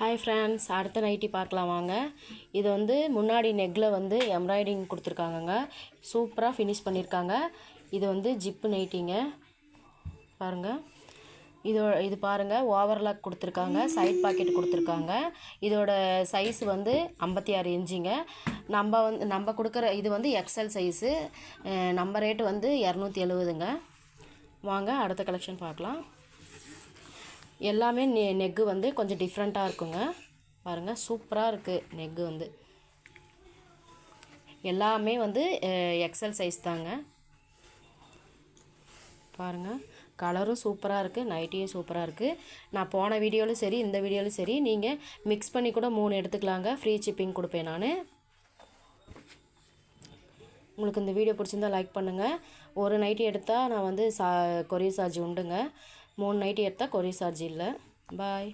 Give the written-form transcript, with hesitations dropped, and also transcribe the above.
Hi friends, அடுத்த nightie பார்க்கலாம் வாங்க. இது வந்து முன்னாடி நெக்கில் வந்து எம்ப்ராய்டிங் கொடுத்துருக்காங்கங்க. சூப்பராக ஃபினிஷ் பண்ணியிருக்காங்க. இது வந்து ஜிப்பு நைட்டிங்க பாருங்கள். இது பாருங்கள், ஓவர்லாக் கொடுத்துருக்காங்க, சைட் பாக்கெட் கொடுத்துருக்காங்க. இதோட சைஸ் வந்து 56 இன்ச்சுங்க. நம்ம கொடுக்குற இது வந்து எக்ஸல் சைஸு. நம்ம ரேட்டு வந்து 270ங்க. வாங்க அடுத்த கலெக்ஷன் பார்க்கலாம். எல்லாமே நெக்கு வந்து கொஞ்சம் டிஃப்ரெண்ட்டாக இருக்குங்க. பாருங்கள், சூப்பராக இருக்குது. நெக்கு வந்து எல்லாமே வந்து எக்ஸல் சைஸ் தாங்க. பாருங்கள், கலரும் சூப்பராக இருக்குது, நைட்டியும் சூப்பராக இருக்குது. நான் போன வீடியோவிலும் சரி, இந்த வீடியோவிலும் சரி, நீங்கள் மிக்ஸ் பண்ணி கூட 3 எடுத்துக்கலாங்க. ஃப்ரீ ஷிப்பிங் கொடுப்பேன் நான். உங்களுக்கு இந்த வீடியோ பிடிச்சிருந்தால் லைக் பண்ணுங்கள். ஒரு நைட்டி எடுத்தால் நான் வந்து கொரியர் சார்ஜ் உண்டுங்க. 3 நைட்டி எடுத்தால் கொரியர் சார்ஜ் இல்லை. பாய்.